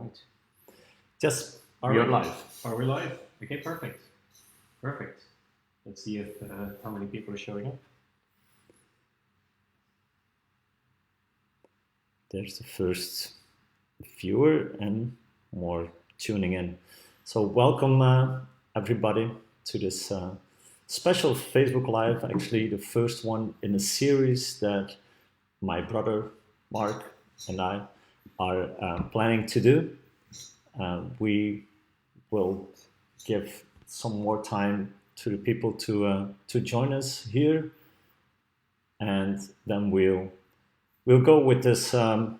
right. Yes, Are we are we live. Are we live? Okay, perfect. Perfect. Let's see if how many people are showing up. There's the first viewer and more tuning in. So welcome everybody to this special Facebook Live, actually the first one in a series that my brother Mark and I are planning to do. We will give some more time to the people to join us here, and then we'll go with this kind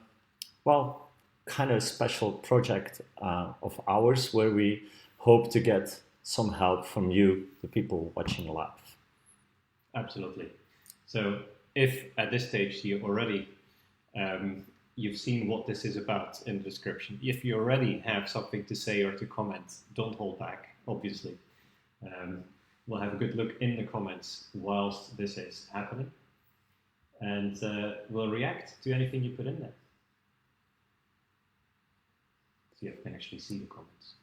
of special project of ours where we hope to get some help from you, the people watching live. Absolutely. So if at this stage you already you've seen what this is about in the description, if you already have something to say or to comment, don't hold back, obviously. We'll have a good look in the comments whilst this is happening, and we'll react to anything you put in there. So you can actually see the comments.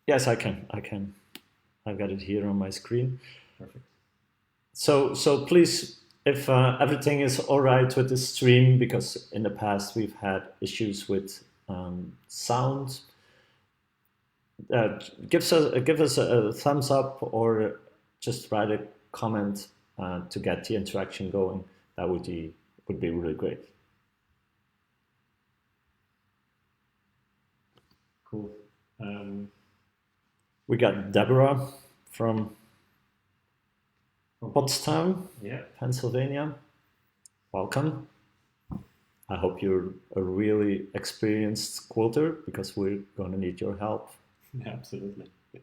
Yes, I can. I've got it here on my screen. Perfect. So please, if everything is all right with the stream, because in the past we've had issues with sound, give us a thumbs up or just write a comment to get the interaction going. That would be really great. Cool. We got Deborah from Pottstown, Pennsylvania. Welcome. I hope you're a really experienced quilter, because we're going to need your help. Absolutely. Yeah.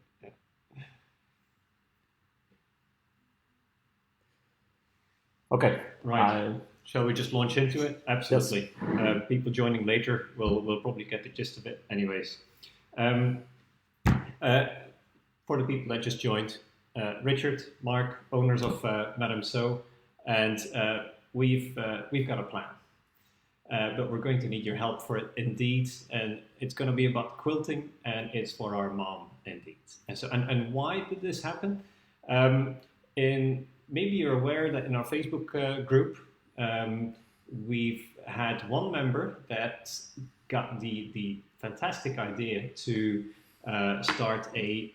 Okay. Right. Shall we just launch into it? Absolutely. Yes. People joining later will probably get the gist of it. Anyways, for the people that just joined, Richard, Mark, owners of Madame So, and we've got a plan, but we're going to need your help for it indeed, and it's going to be about quilting, and it's for our mom indeed. And why did this happen? Maybe you're aware that in our Facebook group, we've had one member that got the fantastic idea to start a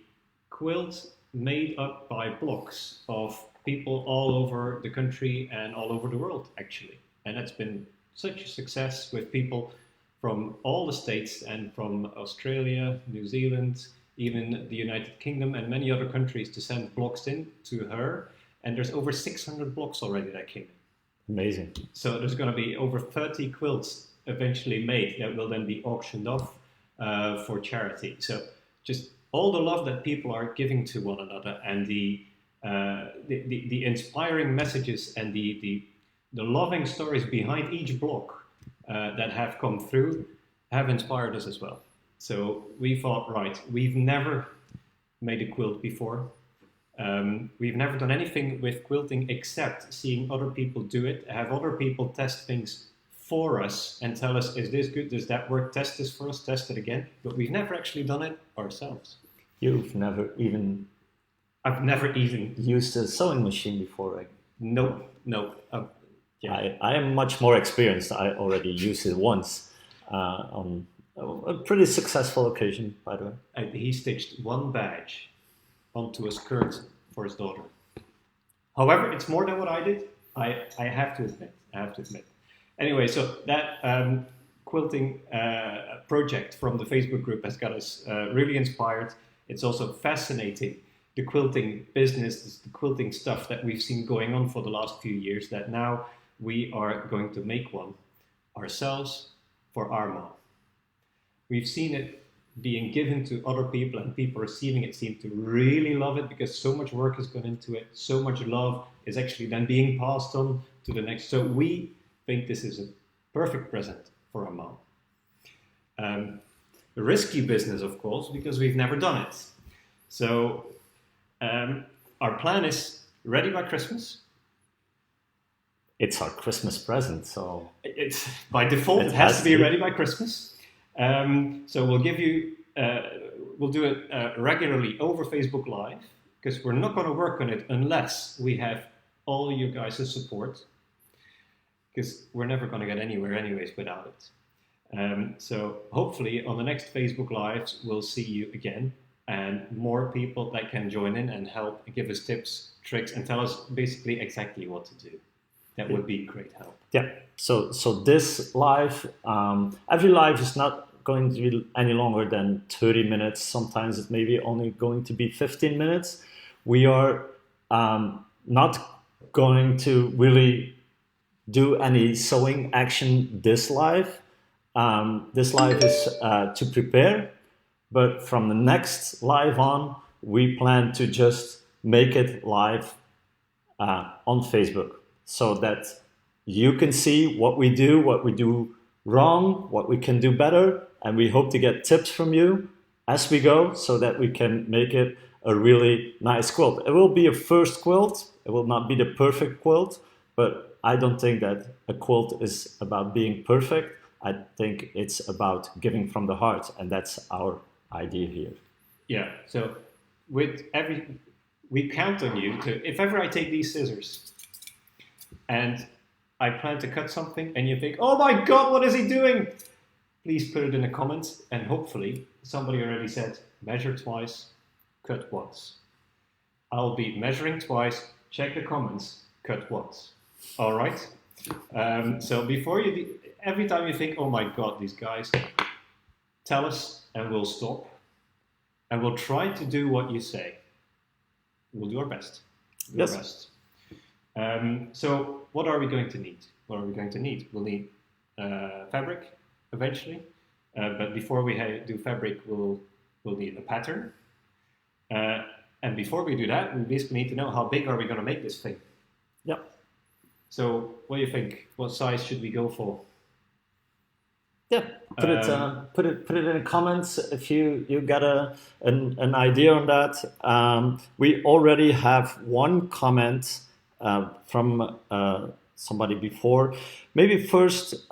quilt made up by blocks of people all over the country and all over the world, actually. And that's been such a success with people from all the states and from Australia, New Zealand, even the United Kingdom and many other countries to send blocks in to her. And there's over 600 blocks already that came in. Amazing. So there's going to be over 30 quilts eventually made that will then be auctioned off for charity. So just all the love that people are giving to one another, and the inspiring messages and the loving stories behind each block that have come through have inspired us as well. So we thought, right, we've never made a quilt before. We've never done anything with quilting except seeing other people do it, have other people test things for us and tell us, is this good, does that work, test this for us, test it again. But we've never actually done it ourselves. I've never even used a sewing machine before, right? No. Yeah. I am much more experienced. I already used it once on a pretty successful occasion, by the way. He stitched one badge onto a skirt for his daughter. However, it's more than what I did. I have to admit. Anyway, so that quilting project from the Facebook group has got us really inspired. It's also fascinating, the quilting business, the quilting stuff that we've seen going on for the last few years, that now we are going to make one ourselves for our mom. We've seen it being given to other people, and people receiving it seem to really love it, because so much work has gone into it, so much love is actually then being passed on to the next. So we think this is a perfect present for our mom. A risky business, of course, because we've never done it. So our plan is ready by Christmas. It's our Christmas present, so it's by default it has to be ready by Christmas. So we'll give you, we'll do it regularly over Facebook Live, because we're not going to work on it unless we have all you guys' support, because we're never going to get anywhere anyways without it. So hopefully on the next Facebook Lives, we'll see you again, and more people that can join in and help give us tips, tricks, and tell us basically exactly what to do. That would be great help. Yeah. So this live, every live is not going to be any longer than 30 minutes. Sometimes it may be only going to be 15 minutes. We are not going to really do any sewing action this live. This live is to prepare, but from the next live on, we plan to just make it live on Facebook, so that you can see what we do wrong, what we can do better, and we hope to get tips from you as we go, so that we can make it a really nice quilt. It will be a first quilt. It will not be the perfect quilt, but I don't think that a quilt is about being perfect. I think it's about giving from the heart, and that's our idea here. Yeah, so we count on you to, if ever I take these scissors and I plan to cut something and you think, oh my God, what is he doing? Please put it in the comments, and hopefully somebody already said, measure twice, cut once. I'll be measuring twice, check the comments, cut once. All right? So before you, every time you think, oh my God, these guys, tell us and we'll stop. And we'll try to do what you say. We'll do our best. Yes. Our best. So what are we going to need? What are we going to need? We'll need fabric eventually. But before we do fabric, we'll need a pattern. And before we do that, we basically need to know how big are we going to make this thing. Yep. So what do you think? What size should we go for? Yeah, put it in the comments if you got an idea on that. We already have one comment from somebody before. Maybe first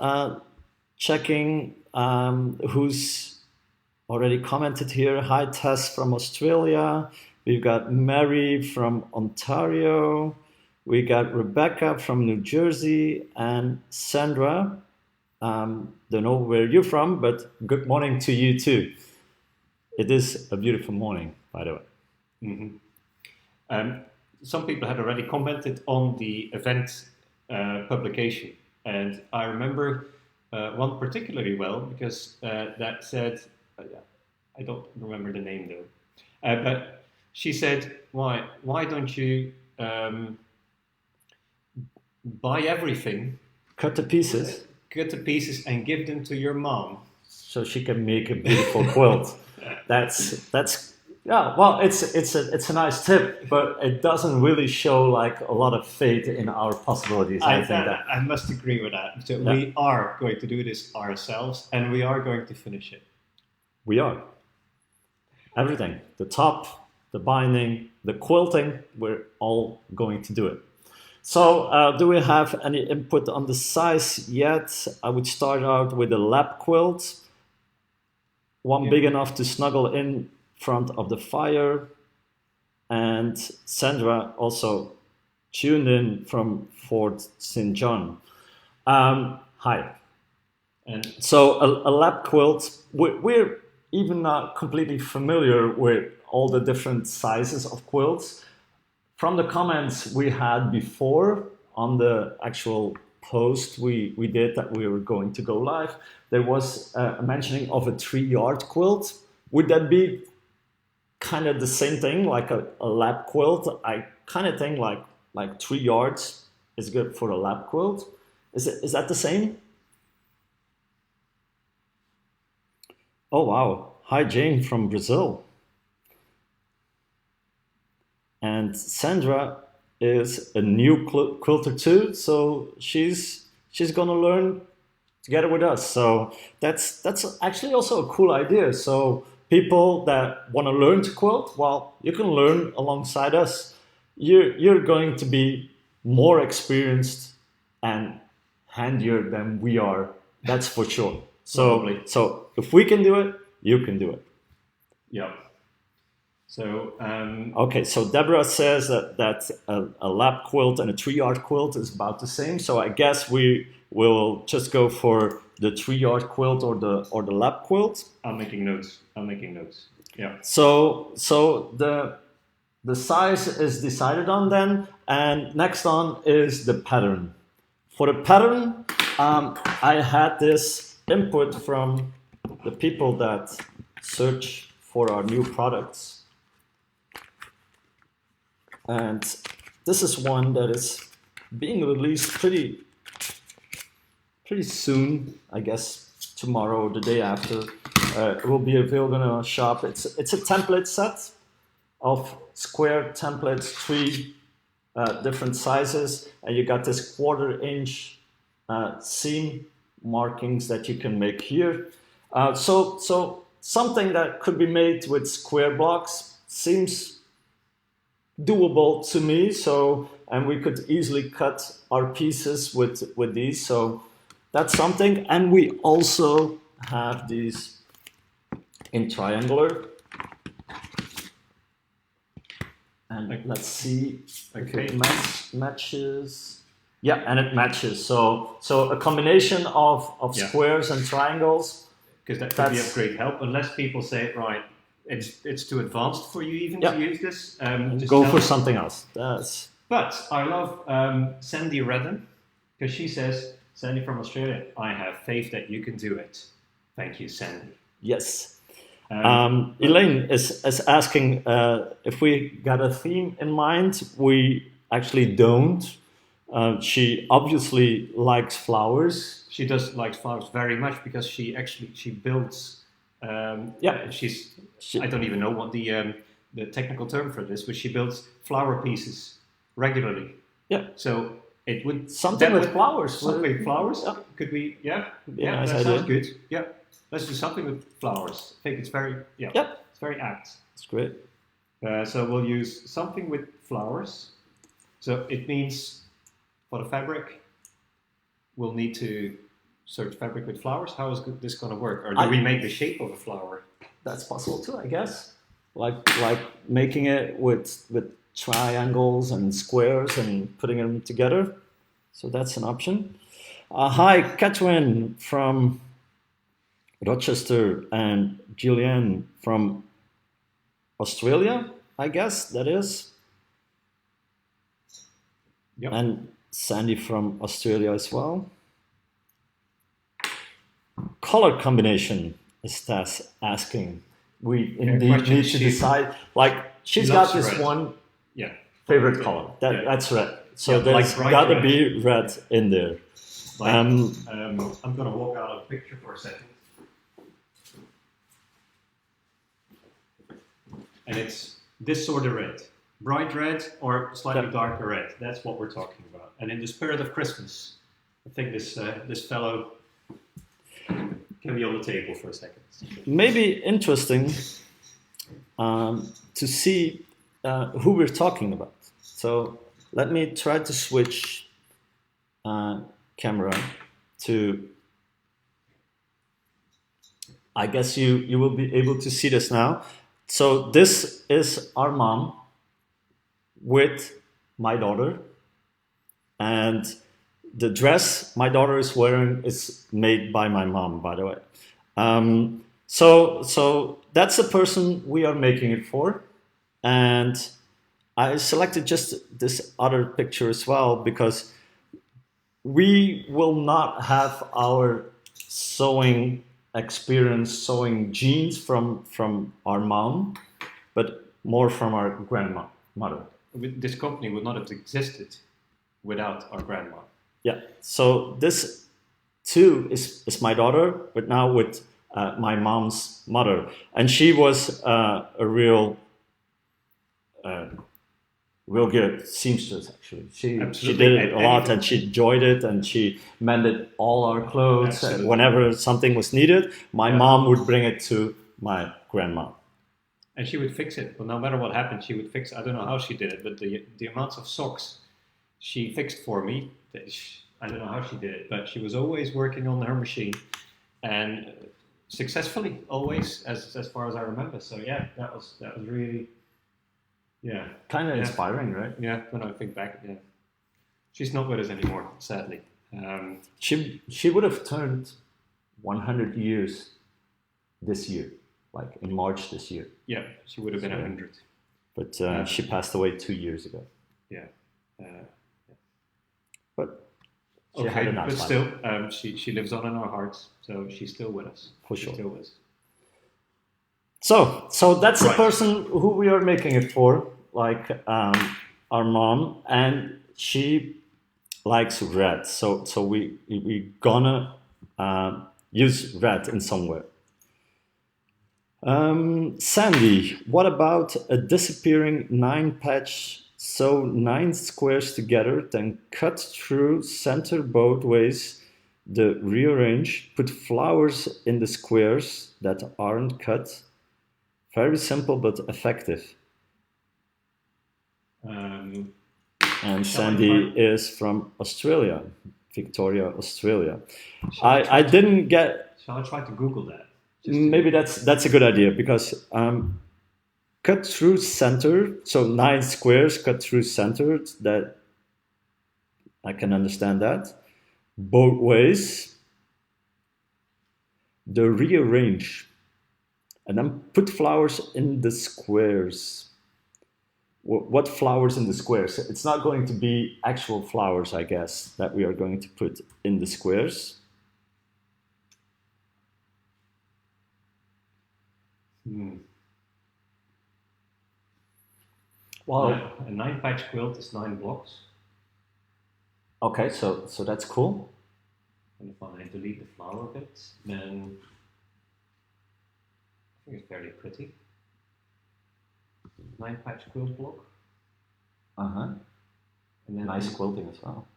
checking who's already commented here. Hi, Tess from Australia. We've got Mary from Ontario. We got Rebecca from New Jersey and Sandra. Don't know where you're from, but good morning to you too. It is a beautiful morning, by the way. Mm-hmm. Some people had already commented on the event publication, and I remember one particularly well, because that said, I don't remember the name though, but she said, why don't you buy everything, cut to pieces and give them to your mom, so she can make a beautiful quilt. That's yeah. Well, it's a nice tip, but it doesn't really show like a lot of faith in our possibilities. I think that I must agree with that. So yeah. We are going to do this ourselves, and we are going to finish it. We are. Everything, the top, the binding, the quilting, we're all going to do it. So do we have any input on the size yet? I would start out with a lap quilt, one big enough to snuggle in front of the fire. And Sandra also tuned in from Fort St. John. Hi. And so a lap quilt, we're even not completely familiar with all the different sizes of quilts. From the comments we had before on the actual post we did that we were going to go live, there was a mentioning of a 3-yard quilt. Would that be kind of the same thing, like a lap quilt? I kind of think like 3 yards is good for a lap quilt. Is that the same? Oh wow! Hi Jane from Brazil. And Sandra is a new quilter too, so she's gonna learn together with us. So that's actually also a cool idea. So people that want to learn to quilt, well, you can learn alongside us. You're going to be more experienced and handier than we are. That's for sure. Probably. So if we can do it, you can do it. Yeah. So Okay, so Deborah says that a lap quilt and a 3-yard quilt is about the same. So I guess we will just go for the 3-yard quilt or the lap quilt. I'm making notes. Yeah. So the size is decided on then, and next on is the pattern. For the pattern, I had this input from the people that search for our new products. And this is one that is being released pretty soon, I guess tomorrow or the day after. It will be available in our shop. It's a template set of square templates, 3 different sizes, and you got this 1/4-inch seam markings that you can make here. So something that could be made with square blocks seems doable to me. So, and we could easily cut our pieces with these. So that's something. And we also have these in triangular. And let's see if it matches. Yeah, and it matches. So a combination of squares and triangles. Because that could be of great help, unless people say, right, it's too advanced for you even to use this. Go for something else. But I love Sandy Redden, because she says, Sandy from Australia, I have faith that you can do it. Thank you, Sandy. Yes. Elaine is asking if we got a theme in mind. We actually don't. She obviously likes flowers. She does like flowers very much because she builds. I don't even know what the technical term for this, but she builds flower pieces regularly. Yeah. So it would something with flowers. Something with flowers. Yeah. Could we? Yeah. Yeah. That sounds good. Yeah. Let's do something with flowers. I think it's very it's very apt. It's great. So we'll use something with flowers. So it means for the fabric, we'll need to search fabric with flowers. How is this going to work? Or do we make the shape of a flower? That's possible too, I guess. Like making it with triangles and squares and putting them together. So that's an option. Hi, Catherine from Rochester and Julianne from Australia, I guess that is. Yep. And Sandy from Australia as well. Color combination is Tess asking. We indeed need to decide. Like she's got this red. one favorite color. That's red. So there's got to be red in there. I'm going to walk out of the picture for a second. And it's this sort of red. Bright red or slightly darker red. That's what we're talking about. And in the spirit of Christmas, I think this fellow can be on the table for a second. Maybe interesting to see who we're talking about. So let me try to switch camera to. I guess you will be able to see this now. So this is our mom with my daughter, and the dress my daughter is wearing is made by my mom, by the way. So that's the person we are making it for, and I selected just this other picture as well because we will not have our sewing experience sewing jeans from our mom, but more from our grandmother. This company would not have existed without our grandma. Yeah. So this too is my daughter, but now with my mom's mother, and she was a real good seamstress. Actually, she did it a lot, and she enjoyed it, and she mended all our clothes. Absolutely. Whenever something was needed, my mom would bring it to my grandma. And she would fix it. Well, no matter what happened, she would fix it. I don't know how she did it, but the amounts of socks she fixed for me, I don't know how she did it, but she was always working on her machine. and successfully always, as far as I remember. So yeah, that was really, yeah, Kind of yeah. inspiring, right? Yeah. When I think back, yeah, she's not with us anymore, sadly. She would have turned 100 years this year, like in March this year. Yeah, she would have been 100. But she passed away 2 years ago. Yeah. But she Okay, had a nice but life. still, she lives on in our hearts, so she's still with us. For She's sure. still with us. So that's the Right. person who we are making it for, like our mom, and she likes red. So we gonna use red in some way. Sandy, what about a disappearing 9-patch? Sew 9 squares together, then cut through center both ways. The rearrange, put flowers in the squares that aren't cut. Very simple but effective. And Sandy is from Australia, Victoria, Australia. I didn't get. Shall I try to Google that? Maybe that's a good idea, because cut through center, so 9 squares cut through center, that I can understand that. Both ways. The rearrange, and then put flowers in the squares. What flowers in the squares? It's not going to be actual flowers, I guess, that we are going to put in the squares. Well, a 9-patch quilt is 9 blocks. Okay, so that's cool. And if I delete the flower bits, then I think it's fairly pretty. 9-patch quilt block. And then nice quilting as well.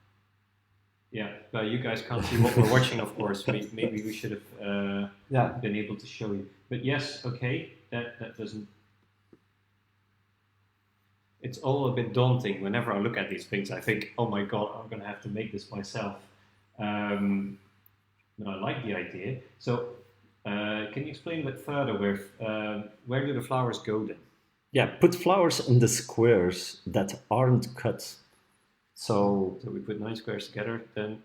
Yeah, well, you guys can't see what we're watching, of course. Maybe we should have been able to show you. But yes, okay, that doesn't. It's all a bit daunting. Whenever I look at these things, I think, oh my god, I'm going to have to make this myself. But I like the idea. So, can you explain a bit further where do the flowers go then? Yeah, put flowers in the squares that aren't cut. So we put 9 squares together, then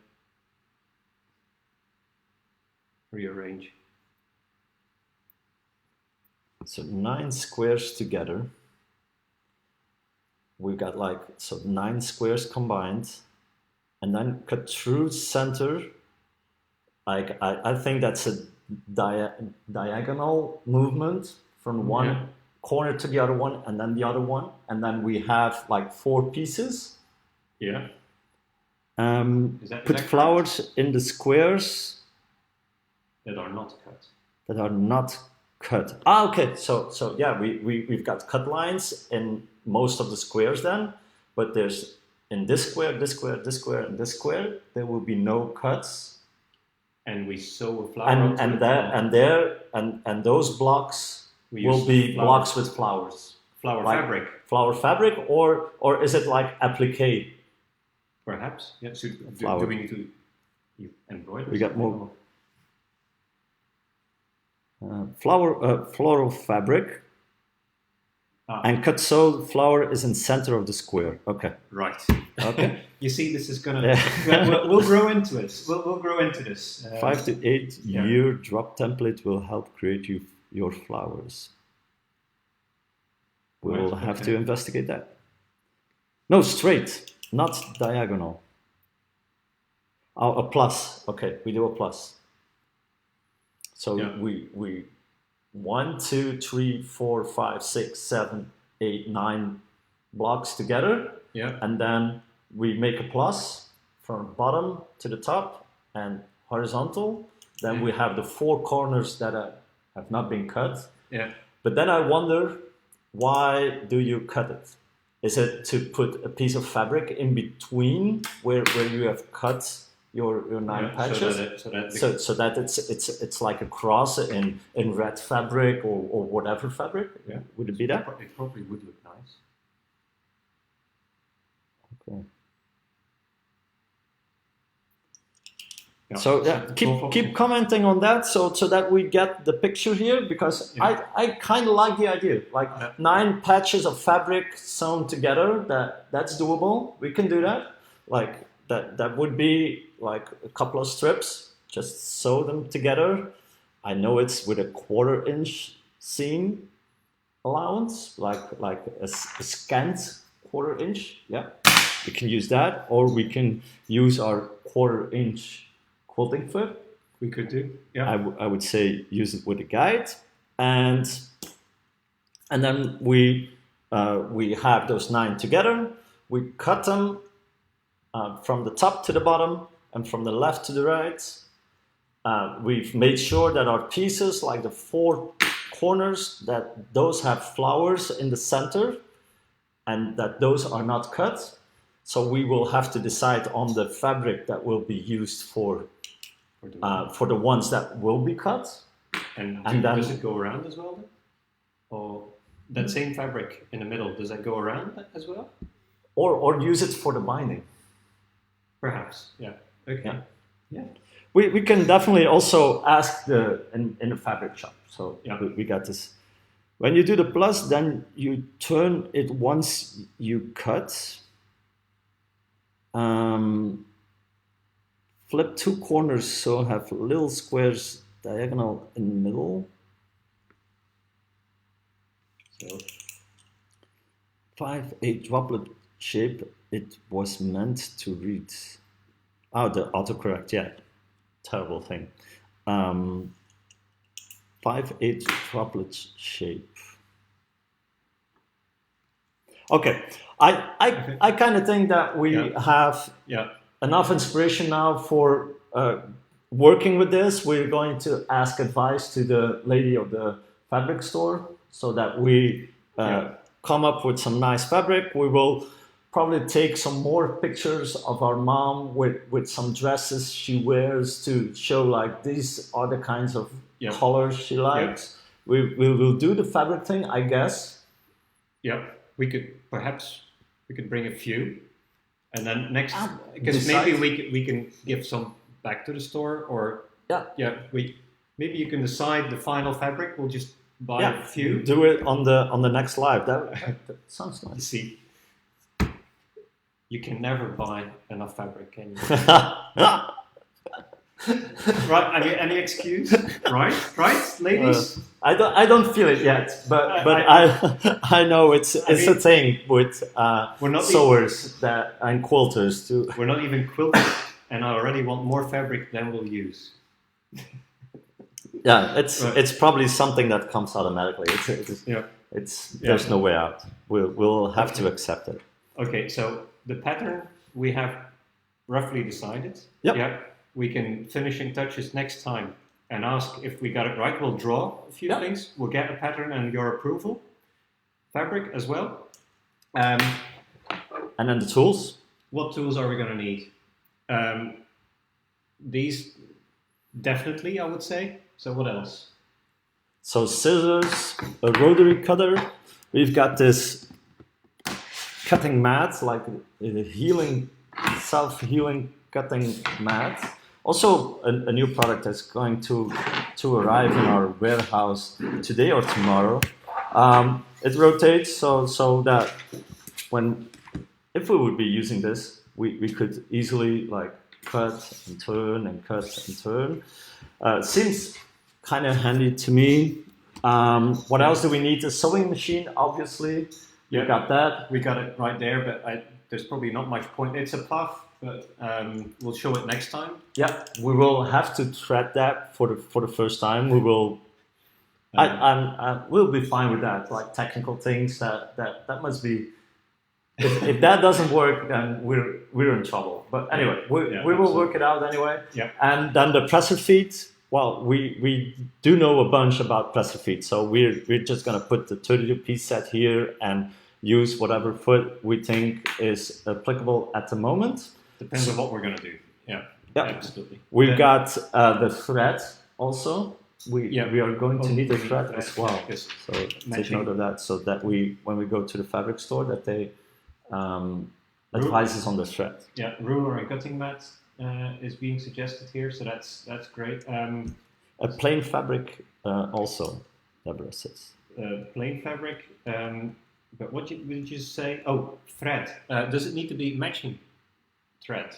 rearrange. So 9 squares together. We've got 9 squares combined, and then cut through center. I think that's a diagonal movement from one corner to the other one, and then the other one, and then we have 4 pieces. Yeah. Put flowers in the squares that are not cut. Okay. So yeah, we've got cut lines in most of the squares then, but there's in this square, this square, this square, and this square, there will be no cuts. And we sew a flower and those blocks will be blocks with flowers. Fabric. Flower fabric, or is it like applique? Perhaps. Yeah. So do we need to embroider? We got more. Floral fabric, and cut sew flower is in center of the square. Okay. Right. Okay. You see, this is gonna. We'll grow into it. We'll grow into this. 5 to 8 year drop template will help create your flowers. We'll have to investigate that. No, straight, not diagonal. Oh, a plus. Okay, we do a plus. So we 1, 2, 3, 4, 5, 6, 7, 8, 9 blocks together. Yeah. And then we make a plus from bottom to the top and horizontal. Then we have the 4 corners that have not been cut. Yeah. But then I wonder, why do you cut it? Is it to put a piece of fabric in between where you have cut your 9 patches, so that it's like a cross in red fabric or whatever fabric? Yeah. Would it be that? It probably would look nice. Okay. Yeah. So keep commenting on that, so that we get the picture here, because I kind of like the idea, like 9 patches of fabric sewn together. That's doable. We can do that. Like that would be like a couple of strips. Just sew them together. I know it's with a 1/4 inch seam allowance, like a scant 1/4 inch. Yeah, we can use that, or we can use our 1/4 inch quilting foot. We could do. Yeah. I would say use it with a guide, and then we have those 9 together. We cut them from the top to the bottom and from the left to the right. We've made sure that our pieces, like the 4 corners, that those have flowers in the center, and that those are not cut. So we will have to decide on the fabric that will be used for the ones that will be cut. And then, does it go around as well then? Or that same fabric in the middle, does that go around as well? Or use it for the binding. Perhaps, yeah. Okay. Yeah. We can definitely also ask in the fabric shop. So we got this. When you do the plus, then you turn it once you cut. Flip 2 corners, so have little squares diagonal in the middle. So 5/8 droplet shape. It was meant to read. Oh, the autocorrect, yeah. Terrible thing. 5/8 droplet shape. Okay, I kind of think that we have enough inspiration now for working with this. We're going to ask advice to the lady of the fabric store, so that we come up with some nice fabric. We will probably take some more pictures of our mom with some dresses she wears to show, like, these are the kinds of colors she likes. We will do the fabric thing, I guess. Yeah, we could bring a few, and then next, because maybe we can give some back to the store, or maybe you can decide the final fabric. We'll just buy a few. Do it on the next live. That sounds nice. You see, you can never buy enough fabric, can you? Right? Any excuse? Right, ladies. I don't feel it yet, but I know it's a thing with sewers and quilters too. We're not even quilting, and I already want more fabric than we'll use. Yeah, it's probably something that comes automatically. There's no way out. We'll have to accept it. Okay, so the pattern we have roughly decided. Yep. Yeah. We can finishing touches next time and ask if we got it right. We'll draw a few things. We'll get a pattern and your approval. Fabric as well. And then the tools. What tools are we going to need? These definitely, I would say. So what else? So scissors, a rotary cutter. We've got this cutting mat, like a self-healing cutting mat. Also, a new product that's going to arrive in our warehouse today or tomorrow. It rotates so that if we would be using this, we could easily like cut and turn and cut and turn. Seems kind of handy to me. What else do we need? A sewing machine, obviously. Yeah, we got that. We got it right there, but there's probably not much point. It's a puff. But we'll show it next time. Yeah, we will have to thread that for the first time. We will. We'll be fine with that. Like technical things that must be. If that doesn't work, then we're in trouble. But anyway, we will work it out anyway. Yeah. And then the presser feet. Well, we do know a bunch about presser feet, so we're just gonna put the 32-piece set here and use whatever foot we think is applicable at the moment. Depends on what we're going to do. Yeah, absolutely. We've got the thread also. We are going to need the thread as well. So take note of that, so that when we go to the fabric store, that they advise us on the thread. Yeah, ruler and cutting mat. is being suggested here, so that's great. A plain fabric also, Deborah says. Plain fabric, but what did you say? Oh, thread. Does it need to be matching thread?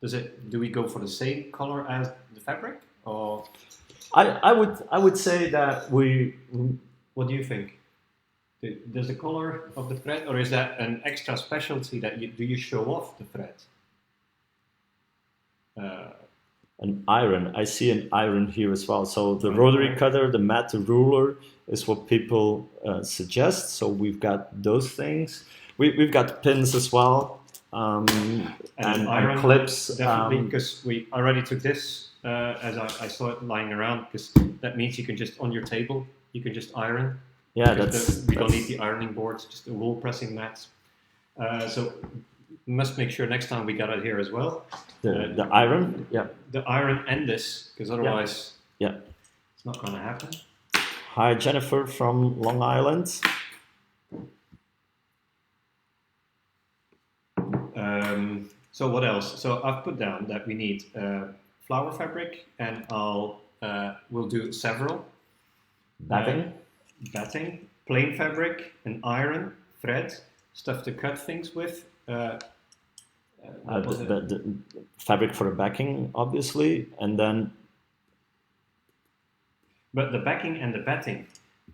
Do we go for the same color as the fabric, or? I would say that we. What do you think? Does the color of the thread, or is that an extra specialty that do you show off the thread? An iron. I see an iron here as well. So the rotary cutter, the mat, the ruler is what people suggest. So we've got those things. We've got pins as well, and iron clips. Definitely, because we already took this as I saw it lying around. Because that means you can just on your table you can just iron. Yeah, we don't need the ironing boards, just the wool pressing mats. So must make sure next time we got it here as well. The iron, yeah. The iron and this, because otherwise, yeah, it's not going to happen. Hi, Jennifer from Long Island. So what else? So I've put down that we need flower fabric, and we'll do several. Batting, plain fabric, an iron, thread, stuff to cut things with. The fabric for the backing, obviously, and then. But the backing and the batting,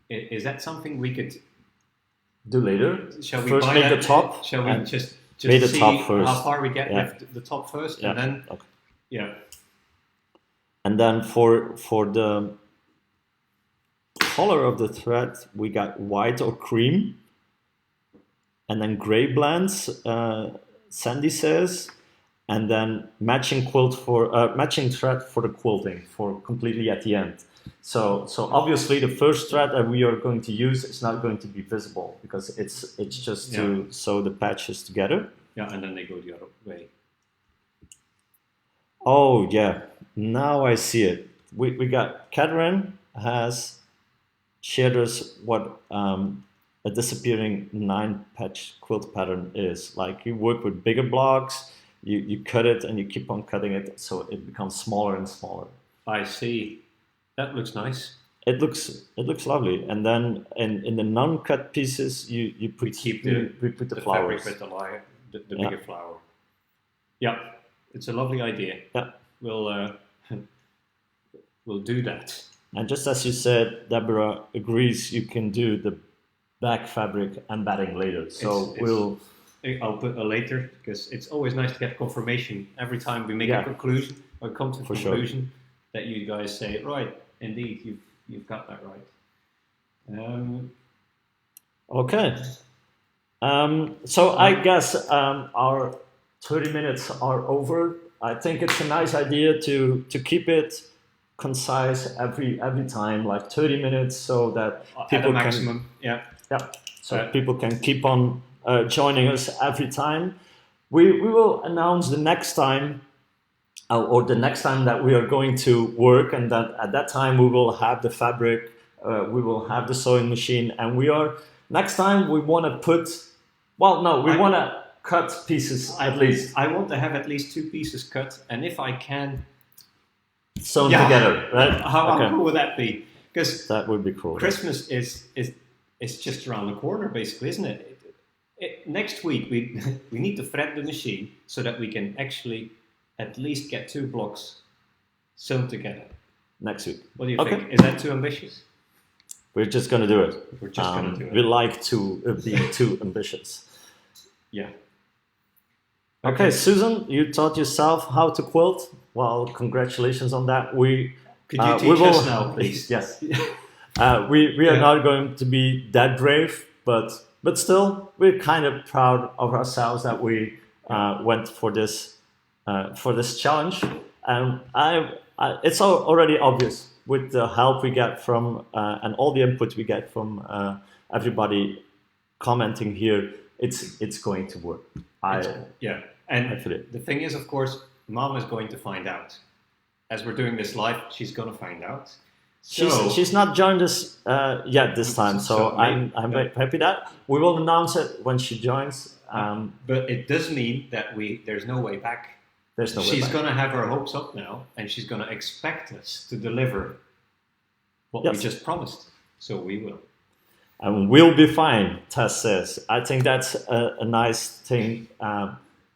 is that something we could do later? Shall we first buy make that? The top? Shall we just make the see top first. How far we get with the top first, and then yeah. And then for the color of the thread, we got white or cream, and then gray blends. Sandy says, and then matching thread for the quilting for completely at the end. So obviously the first thread that we are going to use is not going to be visible because it's just to sew the patches together. Yeah, and then they go the other way. Oh yeah, now I see it. We got Catherine has shared us what a disappearing 9-patch quilt pattern is. Like you work with bigger blocks, you cut it and you keep on cutting it so it becomes smaller and smaller. I see. That looks nice. It looks lovely. And then in the non-cut pieces we put the flowers. Fabric with the bigger flower. Yeah, it's a lovely idea. Yeah. We'll do that. And just as you said, Deborah agrees you can do the back fabric and batting later. So I'll put a later because it's always nice to get confirmation every time we make a conclusion or come to a conclusion that you guys say, right, indeed, you've got that right. Okay. So I guess our 30 minutes are over. I think it's a nice idea to keep it concise every time, like 30 minutes, so that people maximum. So people can keep on joining us every time. We will announce the next time, or the next time that we are going to work, and that at that time we will have the fabric, we will have the sewing machine, and next time we want to want to cut pieces at least. I want to have at least 2 pieces cut, and if I can, sewn together, right? How cool would that be? Because that would be cool. Christmas is just around the corner, basically, isn't it? Next week we need to thread the machine so that we can actually at least get 2 blocks sewn together. Next week. What do you think? Is that too ambitious? We're just going to do it. We're just going to do it. We like to be too ambitious. Yeah. Okay, Susan, you taught yourself how to quilt. Well, congratulations on that. Could you teach us now, please? Yes. We are not going to be that brave, but still, we're kind of proud of ourselves that we went for this challenge. And it's already obvious with the help we get from and all the input we get from everybody commenting here. It's going to work. And the thing is, of course, Mom is going to find out. As we're doing this live, she's going to find out. She's not joined us yet this time, so I'm very happy that we will announce it when she joins. But it does mean that there's no way back. There's no way She's back. going to have her hopes up now, and she's going to expect us to deliver what we Yes. just promised. So we will. And we'll be fine, Tess says. I think that's a nice thing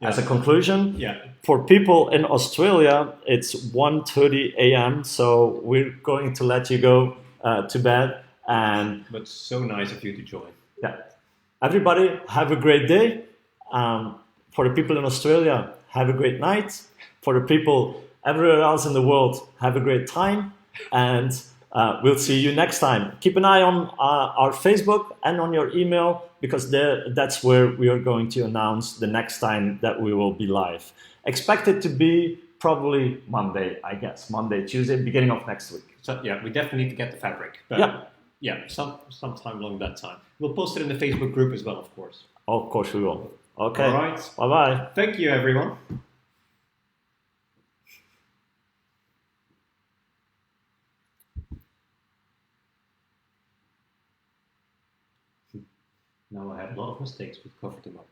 as a conclusion. Yeah. For people in Australia, it's 1:30 a.m., so we're going to let you go to bed. But so nice of you to join. Yeah. Everybody, have a great day. For the people in Australia, have a great night. For the people everywhere else in the world, have a great time. And we'll see you next time. Keep an eye on our Facebook and on your email, because that's where we are going to announce the next time that we will be live. Expect it to be probably Monday, I guess. Monday, Tuesday, beginning of next week. So yeah, we definitely need to get the fabric. But yeah, sometime along that time. We'll post it in the Facebook group as well, of course. Of course we will. Okay. All right. Bye-bye. Thank you, everyone. Now I had a lot of mistakes, but covered them up.